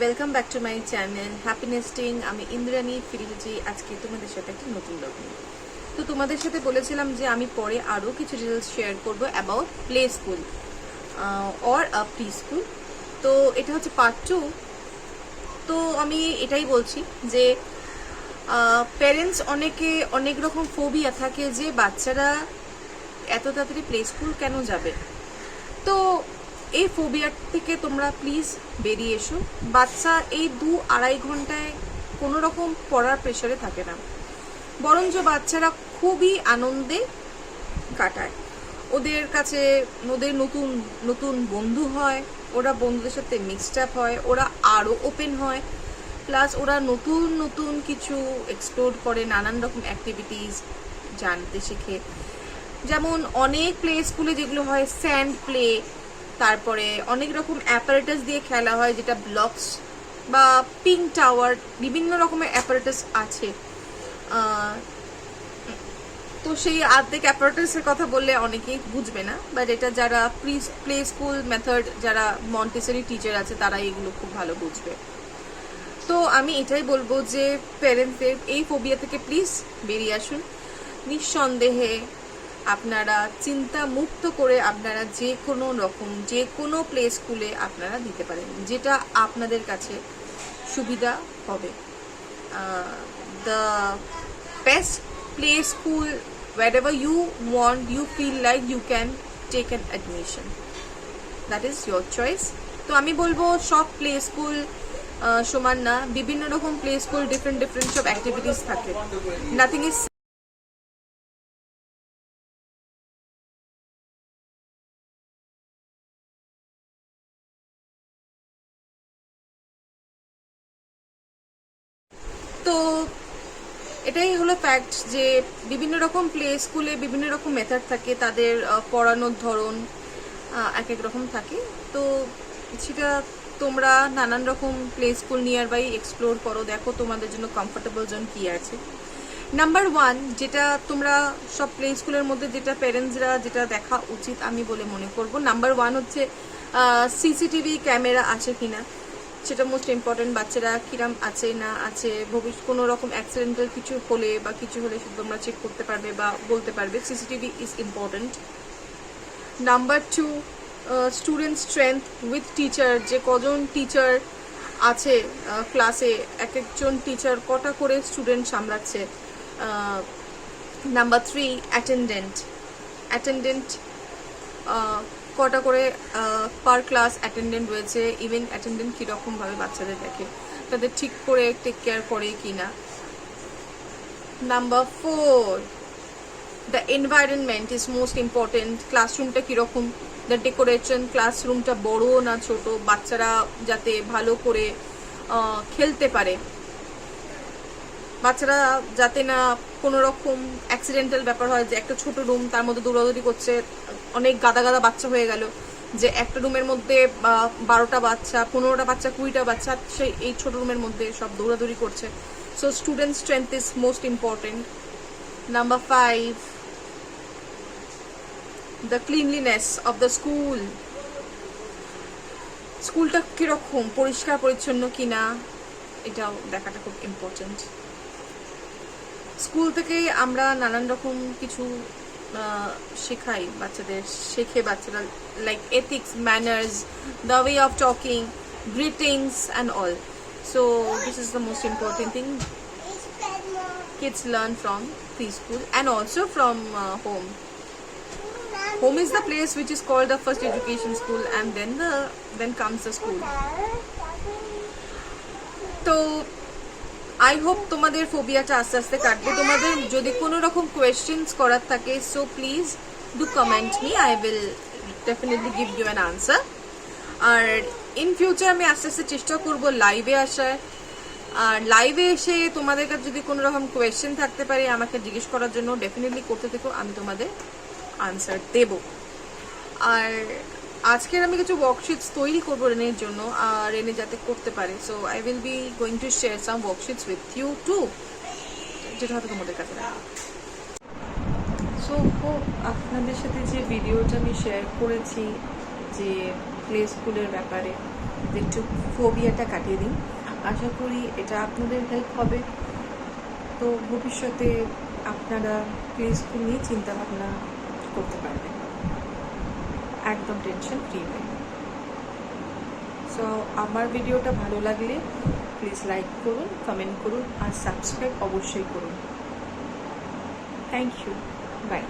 Welcome back to my channel happy nesting. আমি ইন্দ্রাণী ফিরে এসেছি আজকে তোমাদের সাথে একটা নতুন ব্লগ নিয়ে। তো তোমাদের সাথে বলেছিলাম যে আমি পরে আরও কিছু ডিটেলস শেয়ার করবো about play school or pre school. তো এটা হচ্ছে পার্ট 2। তো আমি এটাই বলছি যে প্যারেন্টস অনেকে অনেক রকম ফোবিয়া থাকে যে বাচ্চারা এত তাড়াতাড়ি প্লে স্কুল কেন যাবে। তো এই ফোবিয়া থেকে তোমরা প্লিজ বেরিয়ে এসো। বাচ্চা এই 2-2.5 ঘন্টায় কোনো রকম পড়ার প্রেশারে থাকে না, বরঞ্চ বাচ্চারা খুবই আনন্দে কাটায়। ওদের কাছে ওদের নতুন নতুন বন্ধু হয়, ওরা বন্ধুদের সাথে মিক্সড আপ হয়, ওরা আরও ওপেন হয়, প্লাস ওরা নতুন নতুন কিছু এক্সপ্লোর করে, নানান রকম অ্যাক্টিভিটিস জানতে শেখে। যেমন অনেক প্লে স্কুলে যেগুলো হয় স্যান্ড প্লে, তারপরে অনেক রকম অ্যাপারেটাস দিয়ে খেলা হয়, যেটা ব্লকস বা পিঙ্ক টাওয়ার, বিভিন্ন রকমের অ্যাপারেটাস আছে। তো সেই আর্ধেক অ্যাপারেটাসের কথা বললে অনেকেই বুঝবে না, বাট এটা যারা প্লে স্কুল মেথড, যারা মন্টেসরি টিচার আছে, তারা এগুলো খুব ভালো বুঝবে। তো আমি এটাই বলবো যে প্যারেন্টসদের এই ফোবিয়া থেকে প্লিজ বেরিয়ে আসুন। নিঃসন্দেহে আপনারা চিন্তা মুক্ত করে আপনারা যে কোনো প্লে স্কুলে আপনারা দিতে পারেন, যেটা আপনাদের কাছে সুবিধা হবে। The best play school wherever you want, you feel like you can take an admission, that is your choice. তো আমি বলবো সব প্লে স্কুল সমান না, বিভিন্ন রকম প্লে স্কুল ডিফারেন্ট সব অ্যাক্টিভিটিস থাকে, নাথিং ইজ। তো এটাই হলো ফ্যাক্ট যে বিভিন্ন রকম প্লে স্কুলে বিভিন্ন রকম মেথড থাকে, তাদের পড়ানোর ধরন এক এক রকম থাকে। তো সেটা তোমরা নানান রকম play school nearby explore করো, দেখো তোমাদের জন্য কমফোর্টেবল জোন কী আছে। নাম্বার 1 যেটা তোমরা সব প্লে স্কুলের মধ্যে যেটা প্যারেন্টসরা যেটা দেখা উচিত আমি বলে মনে করব, নাম্বার 1 হচ্ছে সিসিটিভি ক্যামেরা আছে কিনা, সেটা মোস্ট ইম্পর্টেন্ট। বাচ্চারা কিরাম আছে না আছে, ভবিষ্যৎ কোনো রকম অ্যাক্সিডেন্টাল কিছু হলে বা কিছু হলে সেটা তোমরা চেক করতে পারবে বা বলতে পারবে। CCTV is important. Number 2 student strength with teacher, যে কজন টিচার আছে ক্লাসে, এক একজন টিচার কটা করে স্টুডেন্ট সামলাচ্ছে। নাম্বার 3 অ্যাটেন্ডেন্ট কটা করে পার ক্লাস অ্যাটেন্ডেন্ট রয়েছে, ইভেন অ্যাটেন্ডেন্ট কীরকমভাবে বাচ্চাদের দেখে, তাদের ঠিক করে টেক কেয়ার করে কি না। Number 4 the environment is most important. ক্লাসরুমটা কীরকম, দ্য ডেকোরেশন, ক্লাসরুমটা বড় না ছোট, বাচ্চারা যাতে ভালো করে খেলতে পারে, বাচ্চারা যাতে না কোনো রকম অ্যাক্সিডেন্টাল ব্যাপার হয় যে একটা ছোট রুম তার মধ্যে দৌড়াদৌড়ি করছে, অনেক গাদা বাচ্চা হয়ে গেল, যে একটা রুমের মধ্যে 12টা বাচ্চা, 15টা বাচ্চা, 20টা বাচ্চা সেই এই ছোট রুমের মধ্যে সব দৌড়াদৌড়ি করছে। So student strength is most important. Number 5 the cleanliness of the school, স্কুলটা কীরকম, পরিষ্কার পরিচ্ছন্ন কিনা, এটাও দেখাটা খুব ইম্পর্টেন্ট। স্কুল থেকেই আমরা নানান রকম কিছু শেখাই বাচ্চাদের, শেখে বাচ্চারা, like ethics, manners, the way of talking, greetings and all. So this is the most important thing kids learn from preschool and also from home. Home is the place which is called the first education school, and then comes the school. তো I hope তোমাদের ফোবিয়াটা আস্তে আস্তে কাটবে। তোমাদের যদি কোনো রকম questions করার থাকে, so please do comment me, I will definitely give you an answer. আর ইন ফিউচার আমি আস্তে আস্তে চেষ্টা করব লাইভে আসার, আর লাইভে এসে তোমাদের কাছে যদি কোনো রকম কোয়েশ্চেন থাকতে পারে আমাকে জিজ্ঞেস করার জন্য ডেফিনেটলি করতে থেকো, আমি তোমাদের আনসার দেব। আর আজকের আমি কিছু ওয়ার্কশিটস তৈরি করবো রেনের জন্য, আর রেনে যাতে করতে পারে। So I will be going to share some worksheets with you too, যেটা হয়তো তোমাদের কাছে লাগবে। সো আপনাদের সাথে যে ভিডিওটা আমি শেয়ার করেছি যে প্লে স্কুলের ব্যাপারে, যে একটু ফোবিয়াটা কাটিয়ে দিই। আশা করি এটা আপনাদের হেল্প হবে। তো ভবিষ্যতে আপনারা প্লে স্কুল নিয়ে চিন্তাভাবনা করতে পারবেন একদম টেনশন ফ্রি হয়ে। সো আমার ভিডিওটা ভালো লাগলে প্লিজ লাইক করুন, কমেন্ট করুন আর সাবস্ক্রাইব অবশ্যই করুন। Thank you, by.